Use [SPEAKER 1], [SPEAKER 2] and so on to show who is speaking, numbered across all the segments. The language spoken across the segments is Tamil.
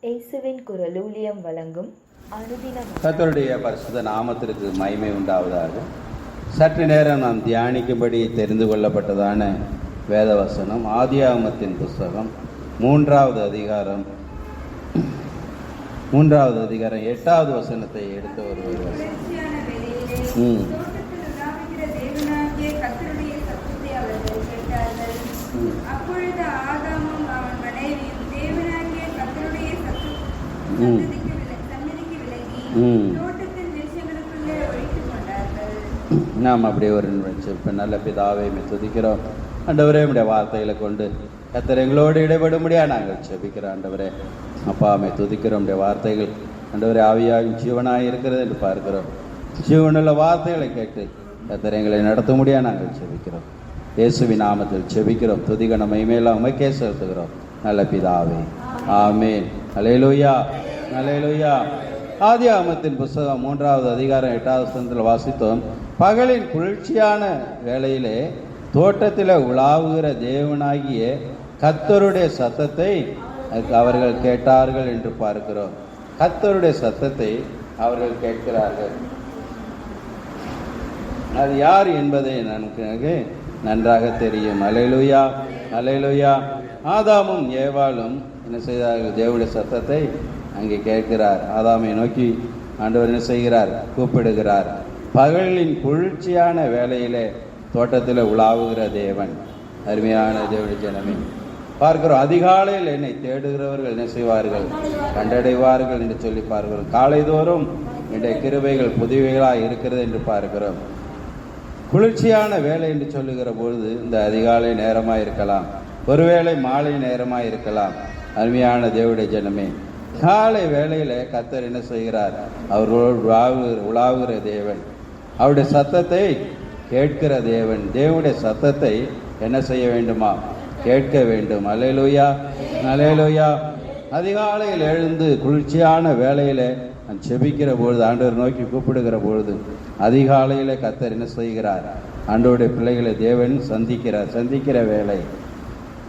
[SPEAKER 1] இயேசுவின் குரல் ஊழியம் வழங்கும் அனுதின
[SPEAKER 2] கர்த்தருடைய பரிசுத்த நாமத்திற்கு மகிமை உண்டாவதாக. சற்று நேரம் நாம் தியானிக்கும்படி தெரிந்து கொள்ளப்பட்டதான வேதவசனம் ஆதியாகமத்தின் புஸ்தகம் 3வது அதிகாரம் 8வது வசனத்தை எடுத்து ஒரு வசனம். நாம் அப்படி ஒரு நல்ல பிதாவை துதிக்கிறோம். ஆண்டவரே, நம்முடைய வார்த்தைகளை கொண்டு கர்த்தர் எங்களோடு இடைபடும்படியா நாங்கள் செபிக்கிறோம். ஆண்டவரே அப்பா, அம்மை துதிக்கிறோம். நம்முடைய வார்த்தைகள் ஆண்டவரே ஆவியாயும் ஜீவனாக இருக்கிறது என்று பார்க்கிறோம். ஜீவனுள்ள வார்த்தைகளை கேட்டு கர்த்தர் எங்களை நடத்த முடியா நாங்கள் செபிக்கிறோம். இயேசுவின் நாமத்தில் செபிக்கிறோம். துதிகன மகிமையெல்லாம் உமக்கே செலுத்துகிறோம் நல்ல பிதாவே, ஆமென். அல்லேலூயா, அல்லேலூயா. ஆதியாகமத்தின் புஸ்தகம் 3வது அதிகாரம் 8வது வசனத்தில் வாசித்தோம். பகலின் குளிர்ச்சியான வேளையிலே தோட்டத்தில் உலாவுகிற தேவனாகிய கர்த்தருடைய சத்தத்தை அவர்கள் கேட்டார்கள் என்று பார்க்கிறோம். கர்த்தருடைய சத்தத்தை அவர்கள் கேட்கிறார்கள். அது யார் என்பதை நமக்கு நன்றாக தெரியும். அல்லேலூயா, அல்லேலூயா. ஆதாமும் ஏவாளும் என்ன செய்தார்கள்? தேவனுடைய சத்தத்தை அங்கே கேட்கிறார். ஆதாமை நோக்கி ஆண்டவர் என்ன செய்கிறார்? கூப்பிடுகிறார். பகலின் குளிர்ச்சியான வேளையிலே தோட்டத்தில் உலாவுகிற தேவன். அருமையான தேவனுடைய ஜனமே, பார்க்கிறோம். அதிகாலையில் என்னை தேடுகிறவர்கள் என்ன செய்வார்கள்? கண்டடைவார்கள் என்று சொல்லி பார்க்கிறோம். காலைதோறும் என்னுடைய கிருபைகள் புதிவைகளாக இருக்கிறது என்று பார்க்கிறோம். குளிர்ச்சியான வேலை என்று சொல்லுகிற பொழுது இந்த அதிகாலை நேரமாக இருக்கலாம், ஒருவேளை மாலை நேரமாக இருக்கலாம். அருமையான தேவனுடைய ஜனமே, காலை வேளையில கர்த்தர் என்ன செய்கிறார்? அவர்களோடு உலாவுகிற தேவன், அவருடைய சத்தத்தை கேட்கிற தேவன். தேவனுடைய சத்தத்தை என்ன செய்ய வேண்டுமா? கேட்க வேண்டும். அல்லேலூயா, அல்லேலூயா. அதிகாலையில் எழுந்து குளிர்ச்சியான வேளையில செபிக்கிற பொழுது, ஆண்டவர் நோக்கி கூப்பிடுகிற பொழுது, அதிகாலையில கர்த்தர் என்ன செய்கிறார்? ஆண்டவருடைய பிள்ளைகளை தேவன் சந்திக்கிற வேலை.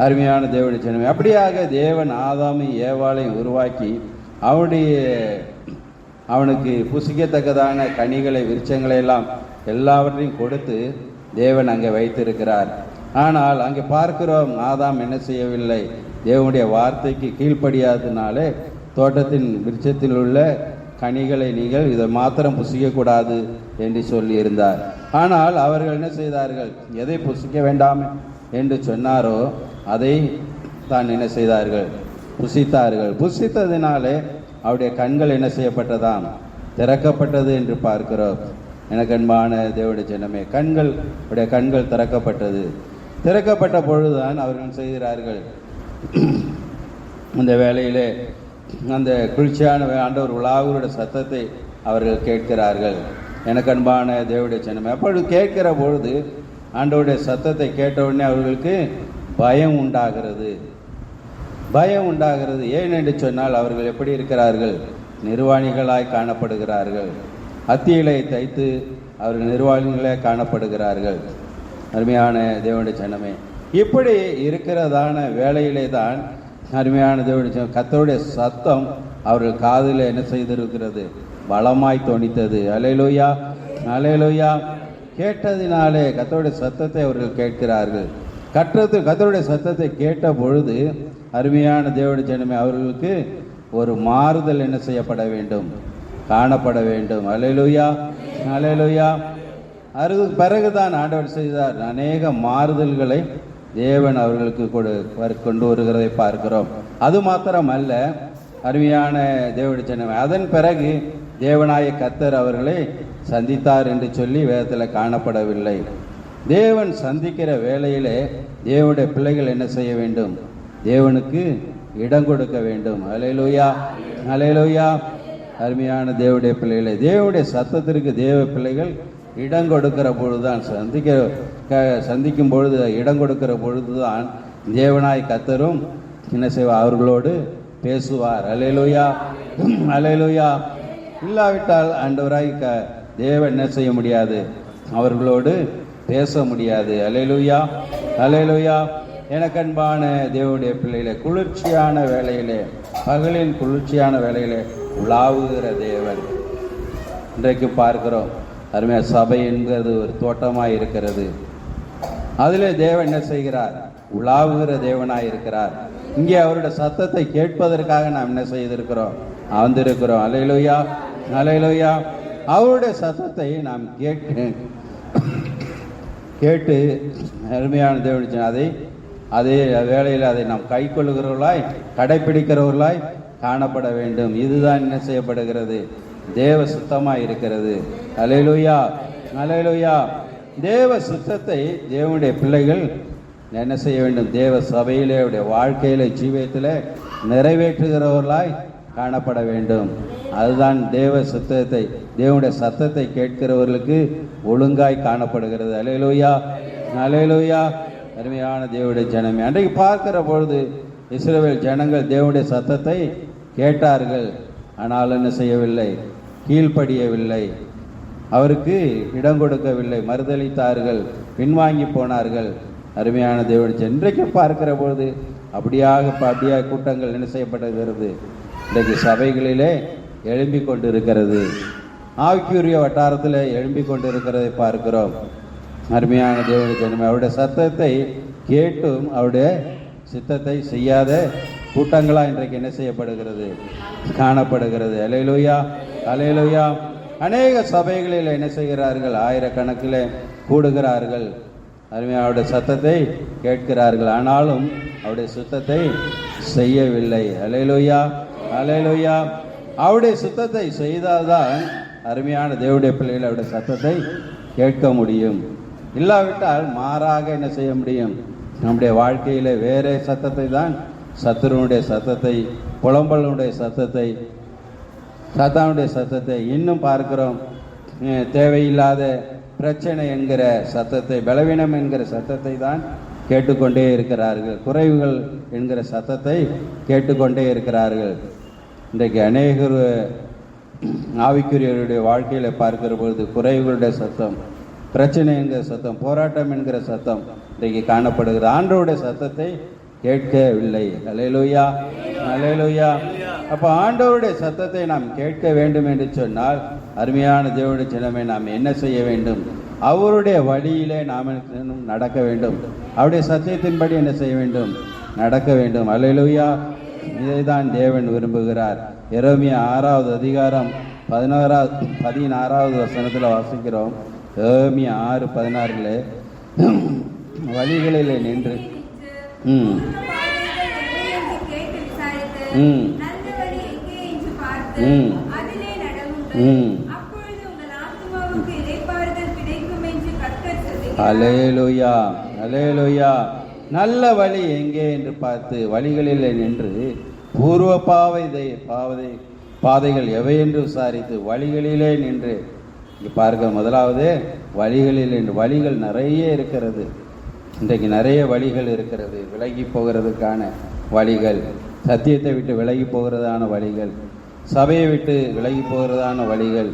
[SPEAKER 2] அருமையான தேவனுடைய ஜனமே, அப்படியாக தேவன் ஆதாமையும் ஏவாளையும் உருவாக்கி அவனுக்கு புசிக்கத்தக்கதான கனிகளை, விருட்சங்களை எல்லாம் எல்லாவற்றையும் கொடுத்து தேவன் அங்கே வைத்திருக்கிறார். ஆனால் அங்கே பார்க்கிறோம், ஆதாம் என்ன செய்யவில்லை? தேவனுடைய வார்த்தைக்கு கீழ்ப்படியாததினாலே தோட்டத்தின் விருட்சத்தில் உள்ள கனிகளை நீங்கள் இதை மாத்திரம் புசிக்கக்கூடாது என்று சொல்லி இருந்தார். ஆனால் அவர்கள் என்ன செய்தார்கள்? எதை புசிக்க வேண்டாம் என்று சொன்னாரோ அதை தான் என்ன செய்தார்கள்? புசித்தார்கள். புசித்ததினாலே அவருடைய கண்கள் என்ன செய்யப்பட்டதாம்? திறக்கப்பட்டது என்று பார்க்கிறோம். எனக்கு அன்பான தேவனுடைய ஜனமே, அவருடைய கண்கள் திறக்கப்பட்டது. திறக்கப்பட்ட பொழுதுதான் அவர்கள் செய்கிறார்கள், அந்த வேளையிலே அந்த குளிர்ச்சியான ஆண்டவர் உலாவுடைய சத்தத்தை அவர்கள் கேட்கிறார்கள். எனக்கு அன்பான தேவனுடைய ஜனமே, அப்பொழுது கேட்கிற பொழுது ஆண்டவருடைய சத்தத்தை கேட்டவுடனே அவர்களுக்கு பயம் உண்டாகிறது. ஏன் என்று சொன்னால், அவர்கள் எப்படி இருக்கிறார்கள்? நிர்வாணிகளாய் காணப்படுகிறார்கள். அத்தியிலை தைத்து அவர்கள் நிர்வாணிகளாய் காணப்படுகிறார்கள். அருமையான தேவனுடைய ஜனமே, இப்படி இருக்கிறதான வேளையிலே தான் அருமையான தேவனுடைய கர்த்தருடைய சத்தம் அவர்கள் காதில் என்ன செய்திருக்கிறது? பலமாய் தொனித்தது. அல்லேலூயா, அல்லேலூயா. கேட்டதினாலே கர்த்தருடைய சத்தத்தை அவர்கள் கேட்கிறார்கள். கர்த்தருடைய சத்தத்தை கேட்ட பொழுது அருமையான தேவனுடைய ஜனமே, அவர்களுக்கு ஒரு மாறுதல் என்ன செய்யப்பட வேண்டும்? காணப்பட வேண்டும். அல்லேலூயா, அல்லேலூயா. அதுக்கு பிறகுதான் ஆண்டவர் செய்தார் அநேக மாறுதல்களை தேவன் அவர்களுக்கு கொண்டு வருகிறதை பார்க்கிறோம். அது மாத்திரம் அல்ல, அருமையான தேவனுடைய ஜனமே, அதன் பிறகு தேவனாய கர்த்தர் அவர்களை சந்தித்தார் என்று சொல்லி வேதத்தில் காணப்படவில்லை. தேவன் சந்திக்கிற வேளையிலே தேவனுடைய பிள்ளைகள் என்ன செய்ய வேண்டும்? தேவனுக்கு இடம் கொடுக்க வேண்டும். அல்லேலூயா, அல்லேலூயா. அருமையான தேவனுடைய பிள்ளைகளை, தேவனுடைய சத்தத்திற்கு தேவ பிள்ளைகள் இடம் கொடுக்கிற பொழுதுதான் சந்திக்கும் பொழுது இடம் கொடுக்கிற பொழுதுதான் தேவனாய் கர்த்தரும் என்ன செய்வார்? அவர்களோடு பேசுவார். அல்லேலூயா, அல்லேலூயா. இல்லாவிட்டால் ஆண்டவராய் தேவன் என்ன செய்ய முடியாது? அவர்களோடு பேச முடியாது. அல்லேலூயா, அல்லேலூயா. எனக்கன்பான தேவனுடைய பிள்ளைகளே, குளிர்ச்சியான வேளையிலே, பகலின் குளிர்ச்சியான வேளையிலே உலாவுகிற தேவன். இன்றைக்கு பார்க்கிறோம், அருமையா சபை என்கிறது ஒரு தோட்டமாய் இருக்கிறது. அதிலே தேவன் என்ன செய்கிறார்? உலாவுகிற தேவனாய் இருக்கிறார். இங்கே அவருடைய சத்தத்தை கேட்பதற்காக நாம் என்ன செய்திருக்கிறோம்? வந்திருக்கிறோம். அல்லேலூயா, அல்லேலூயா. அவருடைய சத்தத்தை நாம் கேட்டு அருமையான தேவன் அதே வேளையில் அதை நாம் கை கொள்ளுகிறவர்களாய், கடைபிடிக்கிறவர்களாய் காணப்பட வேண்டும். இதுதான் என்ன செய்யப்படுகிறது? தேவ சுத்தமாய் இருக்கிறது. அல்லேலூயா, அல்லேலூயா. தேவ சுத்தத்தை தேவனுடைய பிள்ளைகள் என்ன செய்ய வேண்டும்? தேவ சபையிலே, வாழ்க்கையில, ஜீவியத்திலே நிறைவேற்றுகிறவர்களாய் காணப்பட வேண்டும். அதுதான் தேவ சுத்தத்தை, தேவனுடைய சத்தத்தை கேட்கிறவர்களுக்கு ஒழுங்காய் காணப்படுகிறது. அல்லேலூயா, அல்லேலூயா. அருமையான தேவனுடைய ஜனமே, அன்றைக்கு பார்க்கிற பொழுது இஸ்ரவேல் ஜனங்கள் தேவனுடைய சத்தத்தை கேட்டார்கள். ஆனால் என்ன செய்யவில்லை? கீழ்ப்படியவில்லை. அவருக்கு இடம் கொடுக்கவில்லை, மறுதளித்தார்கள், பின்வாங்கி போனார்கள். அருமையான தேவனுடைய, இன்றைக்கு பார்க்கிற பொழுது அப்படியாக கூட்டங்கள் என்ன செய்யப்படுகிறது? இன்றைக்கு சபைகளிலே எழும்பிக் கொண்டிருக்கிறது, ஆவிக்குரிய வட்டாரத்தில் எழும்பிக் கொண்டிருக்கிறதை பார்க்கிறோம். அருமையான தேவனுடைய ஜனமே, அவருடைய சத்தத்தை கேட்டும் அவருடைய சித்தத்தை செய்யாத கூட்டங்களாக இன்றைக்கு என்ன செய்யப்படுகிறது? காணப்படுகிறது. அல்லேலூயா, அல்லேலூயா. அநேக சபைகளில் என்ன செய்கிறார்கள்? ஆயிரக்கணக்கில் கூடுகிறார்கள், அருமையாக அவருடைய சத்தத்தை கேட்கிறார்கள், ஆனாலும் அவருடைய சுத்தத்தை செய்யவில்லை. அல்லேலூயா, அல்லேலூயா. அவருடைய சுத்தத்தை செய்தால்தான் அருமையான தேவனுடைய பிள்ளைகள் அவருடைய சத்தத்தை கேட்க முடியும். இல்லாவிட்டால் மாறாக என்ன செய்ய முடியும்? நம்முடைய வாழ்க்கையில வேற சத்தத்தை தான், சத்துருனுடைய சத்தத்தை, புலம்பலுடைய சத்தத்தை, சாத்தானுடைய சத்தத்தை இன்னும் பார்க்கிறோம். தேவையில்லாத பிரச்சனை என்கிற சத்தத்தை, பலவீனம் என்கிற சத்தத்தை தான் கேட்டுக்கொண்டே இருக்கிறார்கள். குறைவுகள் என்கிற சத்தத்தை கேட்டுக்கொண்டே இருக்கிறார்கள். இன்றைக்கு அநேகர் ஆவிக்குரியவருடைய வாழ்க்கையில பார்க்கிற பொழுது குறைவுகளுடைய சத்தம், பிரச்சனை என்கிற சத்தம், போராட்டம் என்கிற சத்தம் இன்றைக்கு காணப்படுகிறது. ஆண்டவருடைய சத்தத்தை கேட்கவில்லை. அல்லேலூயா, அல்லேலூயா. அப்ப ஆண்டவருடைய சத்தத்தை நாம் கேட்க வேண்டும் என்று சொன்னால், அருமையான தேவனுடைய ஜனமே, நாம் என்ன செய்ய வேண்டும்? அவருடைய வழியிலே நாம் நடக்க வேண்டும். அவருடைய சத்தியத்தின்படி என்ன செய்ய வேண்டும்? நடக்க வேண்டும். அல்லேலூயா. இதைதான் தேவன் விரும்புகிறார். எரேமியா 6வது அதிகாரம் 16வது வசனத்தில் வாசிக்கிறோம். எரேமியா 6:16 வழிகளிலே நின்று அல்லேலூயா, அல்லேலூயா. நல்ல வழி எங்கே என்று பார்த்து வழிகளில் நின்று பூர்வ பாதைகள் எவை என்று விசாரித்து வழிகளிலே நின்று இங்கே பார்க்க. முதலாவது வழிகளில் நின்று. வழிகள் நிறைய இருக்கிறது. இன்றைக்கு நிறைய வழிகள் இருக்கிறது. விலகி போகிறதுக்கான வழிகள், சத்தியத்தை விட்டு விலகி போகிறதான வழிகள், சபையை விட்டு விலகி போகிறதான வழிகள்.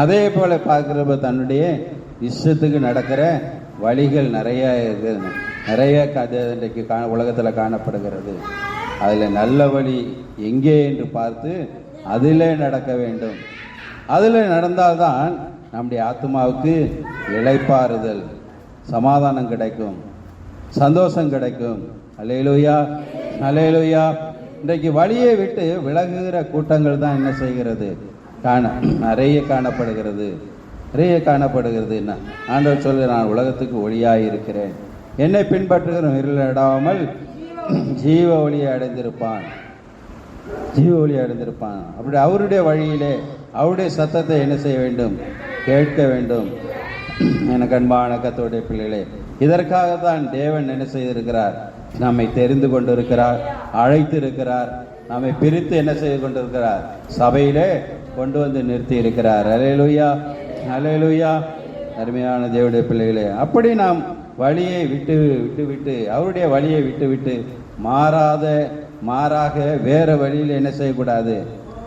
[SPEAKER 2] அதே போல பார்க்கிறப்ப தன்னுடைய இஷ்டத்துக்கு நடக்கிற வழிகள் நிறைய இருக்குது. நிறைய இன்றைக்கு உலகத்தில் காணப்படுகிறது. அதில் நல்ல வழி எங்கே என்று பார்த்து அதிலே நடக்க வேண்டும். அதில் நடந்தால்தான் நம்முடைய ஆத்மாவுக்கு இளைப்பாறுதல், சமாதானம் கிடைக்கும், சந்தோஷம் கிடைக்கும். அல்லேலூயா, அல்லேலூயா. இன்றைக்கு வழியை விட்டு விலகுகிற கூட்டங்கள் தான் என்ன செய்கிறது? நிறைய காணப்படுகிறது, நிறைய காணப்படுகிறது. என்ன ஆண்டவர் சொல்ல, நான் உலகத்துக்கு ஒளியாய் இருக்கிறேன், என்னை பின்பற்றுகிற இருளிடாமல் ஜீவ ஒளியை அடைந்திருப்பான், ஜீவ ஒளி அடைந்திருப்பான். அப்படி அவருடைய வழியிலே அவருடைய சத்தத்தை என்ன செய்ய வேண்டும்? கேட்க வேண்டும். எனக்கு அன்பான கர்த்தருடைய பிள்ளைகளே, இதற்காகத்தான் தேவன் என்ன செய்திருக்கிறார்? நம்மை தெரிந்து கொண்டிருக்கிறார், அழைத்து இருக்கிறார், நம்மை பிரித்து என்ன செய்து கொண்டிருக்கிறார்? சபையிலே கொண்டு வந்து நிறுத்தி இருக்கிறார். அல்லேலூயா, அல்லேலூயா. அருமையான தேவனுடைய பிள்ளைகளே, அப்படி நாம் வழியை விட்டு அவருடைய வழியை விட்டு மாறாக வேற வழியில் என்ன செய்யக்கூடாது?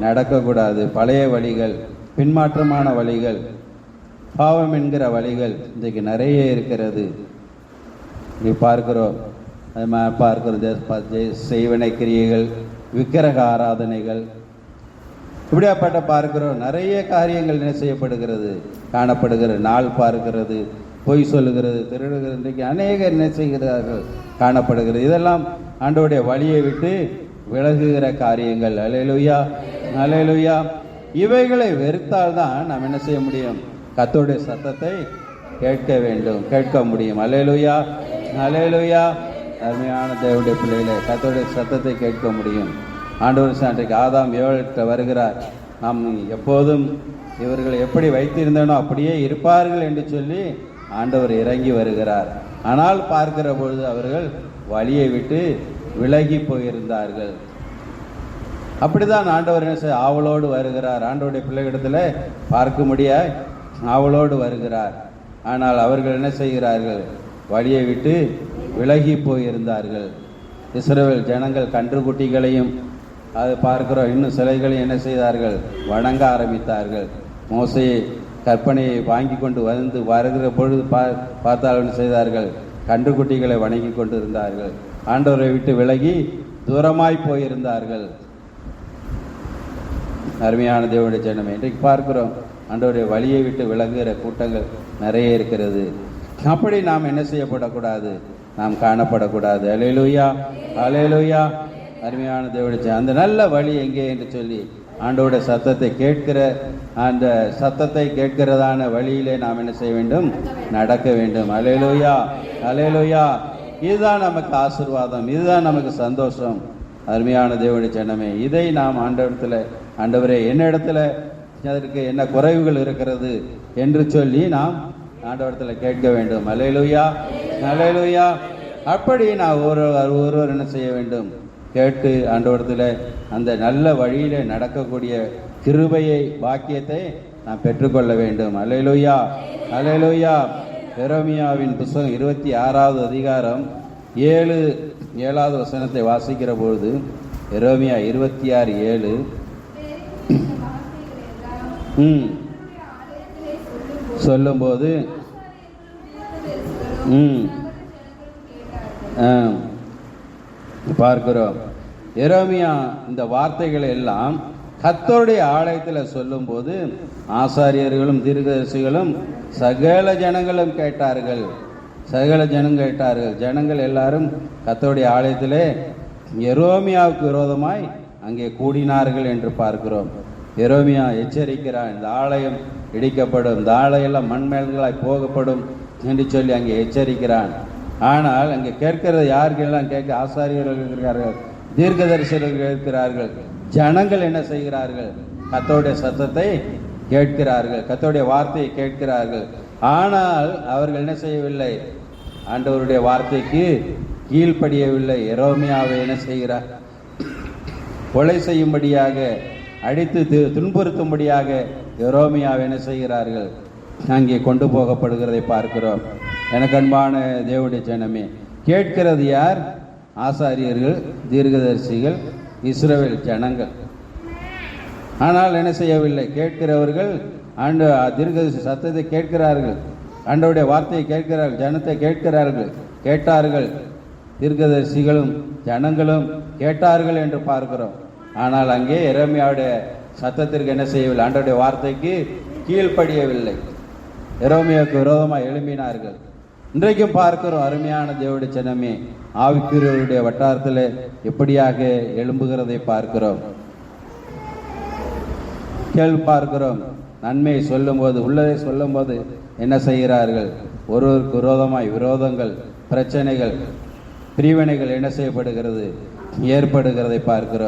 [SPEAKER 2] நடக்கக்கூடாது. பழைய வழிகள், பின்மாற்றமான வழிகள், பாவம் என்கிற வழிகள் இன்றைக்கு நிறைய இருக்கிறது. நீ பார்க்கிறோம். அது மாதிரி பார்க்கிறது செய்வனை கிரியைகள், விக்கிரக ஆராதனைகள், இப்படியாப்பட்ட பார்க்கிறோம். நிறைய காரியங்கள் என்ன செய்யப்படுகிறது, காணப்படுகிறது. நாள் பார்க்கிறது, பொய் சொல்லுகிறது, திருடுகிறது, இன்றைக்கு அநேகர் என்ன செய்கிறார்கள், காணப்படுகிறது. இதெல்லாம் ஆண்டவருடைய வழியை விட்டு விலகுகிற காரியங்கள். அல்லேலூயா, அல்லேலூயா. இவைகளை வெறுத்தால்தான் நாம் என்ன செய்ய முடியும், கர்த்தருடைய சத்தத்தை கேட்க வேண்டும், கேட்க முடியும். அல்லேலூயா, அல்லேலூயா. அருமையான தேவனுடைய பிள்ளைகளே, கர்த்தருடைய சத்தத்தை கேட்க முடியும். ஆண்டவர் சான்றைக்கு ஆதாம் ஏவல்கிட்ட வருகிறார். நாம் எப்போதும் இவர்கள் எப்படி வைத்திருந்தனோ அப்படியே இருப்பார்கள் என்று சொல்லி ஆண்டவர் இறங்கி வருகிறார். ஆனால் பார்க்கிற பொழுது அவர்கள் வழியை விட்டு விலகி போயிருந்தார்கள். அப்படிதான் ஆண்டவர் என்ன செய்ய ஆவலோடு வருகிறார். ஆண்டவருடைய பிள்ளைகளிடத்தில் பார்க்க முடிய ஆவலோடு வருகிறார். ஆனால் அவர்கள் என்ன செய்கிறார்கள், வழியை விட்டு விலகி போயிருந்தார்கள். இஸ்ரவேல் ஜனங்கள் கன்றுக்குட்டிகளையும் அது பார்க்கிறோம், இன்னும் சிலைகளையும் என்ன செய்தார்கள், வணங்க ஆரம்பித்தார்கள். மோசையை கற்பனையை வாங்கி கொண்டு வந்து வருகிற பொழுது பார்த்தால் என்ன செய்தார்கள், கன்றுக்குட்டிகளை வணங்கி கொண்டு இருந்தார்கள். ஆண்டவரை விட்டு விலகி தூரமாய் போயிருந்தார்கள். அருமையான தேவனுடைய ஜனமே, இன்றைக்கு பார்க்கிறோம் ஆண்டவருடைய வழியை விட்டு விலகுகிற கூட்டங்கள் நிறைய இருக்கிறது. அப்படி நாம் என்ன செய்யப்படக்கூடாது, நாம் காணப்படக்கூடாது. அல்லேலூயா, அல்லேலூயா. அருமையான தேவனுடைய அந்த நல்ல வழி எங்கே என்று சொல்லி ஆண்டவருடைய சத்தத்தை கேட்கிற, அந்த சத்தத்தை கேட்கிறதான வழியிலே நாம் என்ன செய்ய வேண்டும், நடக்க வேண்டும். அல்லேலூயா, அல்லேலூயா. இதுதான் நமக்கு ஆசீர்வாதம், இதுதான் நமக்கு சந்தோஷம். அருமையான தேவனுடைய ஜனமே, இதை நாம் ஆண்டவரத்தில், ஆண்டவரே என்ன இடத்துல அதற்கு என்ன குறைவுகள் இருக்கிறது என்று சொல்லி நாம் ஆண்டவரத்தில் கேட்க வேண்டும். அல்லேலூயா, அல்லேலூயா. அப்படி நான் ஒருவர் என்ன செய்ய வேண்டும், கேட்டு ஆண்டவரத்தில் அந்த நல்ல வழியிலே நடக்கக்கூடிய கிருபையை, பாக்கியத்தை நாம் பெற்றுக்கொள்ள வேண்டும். அல்லேலூயா, அல்லேலூயா. எரேமியாவின் புத்தகம் 26வது அதிகாரம் 7வது வசனத்தை வாசிக்கிற பொழுது, எரேமியா 26:7, சொல்லும்போது பார்க்கிறோம், எரேமியா இந்த வார்த்தைகளை எல்லாம் கர்த்தருடைய ஆலயத்தில் சொல்லும் போது ஆசாரியர்களும் தீர்க்கதரிசிகளும் சகல ஜனங்களும் கேட்டார்கள். சகல ஜனம் கேட்டார்கள். ஜனங்கள் எல்லாரும் கர்த்தருடைய ஆலயத்திலே எரேமியாவுக்கு விரோதமாய் அங்கே கூடினார்கள் என்று பார்க்கிறோம். எரேமியா எச்சரிக்கிறான், இந்த ஆலயம் இடிக்கப்படும், இந்த ஆலயம் மண்மேல்களாய் போகப்படும் என்று சொல்லி அங்கே எச்சரிக்கிறான். ஆனால் அங்கே கேட்கிறது யாருக்கெல்லாம் கேட்க, ஆசாரியர்கள் இருக்கிறார்கள், தீர்க்கதரிசிகள் இருக்கிறார்கள். ஜனங்கள் என்ன செய்கிறார்கள், கர்த்தருடைய சத்தத்தை கேட்கிறார்கள், கர்த்தருடைய வார்த்தையை கேட்கிறார்கள். ஆனால் அவர்கள் என்ன செய்யவில்லை, ஆண்டவருடைய வார்த்தைக்கு கீழ்ப்படியவில்லை. எரேமியாவை என்ன செய்கிறார், கொலை செய்யும்படியாக, அடித்து துன்புறுத்தும்படியாக எரேமியாவை என்ன செய்கிறார்கள், அங்கே கொண்டு போகப்படுகிறதை பார்க்கிறோம். எனக்கு அன்பான தேவனுடைய ஜனமே, கேட்கிறது யார், ஆசாரியர்கள், தீர்க்கதரிசிகள், இஸ்ரவேல் ஜனங்கள். ஆனால் என்ன செய்யவில்லை, கேட்கிறவர்கள் ஆண்டு தீர்க்கதரிசி சத்தத்தை கேட்கிறார்கள், ஆண்டவருடைய வார்த்தையை கேட்கிறார்கள், ஜனத்தை கேட்கிறார்கள், கேட்டார்கள். தீர்க்கதரிசிகளும் ஜனங்களும் கேட்டார்கள் என்று பார்க்கிறோம். ஆனால் அங்கே எரேமியாவுடைய சத்தத்திற்கு என்ன செய்யவில்லை, ஆண்டவருடைய வார்த்தைக்கு கீழ்ப்படியவில்லை, எரேமியாவுக்கு விரோதமாக எழும்பினார்கள். இன்றைக்கும் பார்க்கிறோம் அருமையான தேவனுடைய ஜனமே, ஆவிக்குரியவருடைய வட்டாரத்தில் எப்படியாக எழும்புகிறதை பார்க்கிறோம், பார்க்கிறோம். நன்மையை சொல்லும் போது, உள்ளதை சொல்லும் போது என்ன செய்கிறார்கள், ஒருவருக்கு விரோதமாய் விரோதங்கள், பிரச்சனைகள், பிரிவினைகள் என்ன செய்யப்படுகிறது, ஏற்படுகிறதை பார்க்கிறோம்.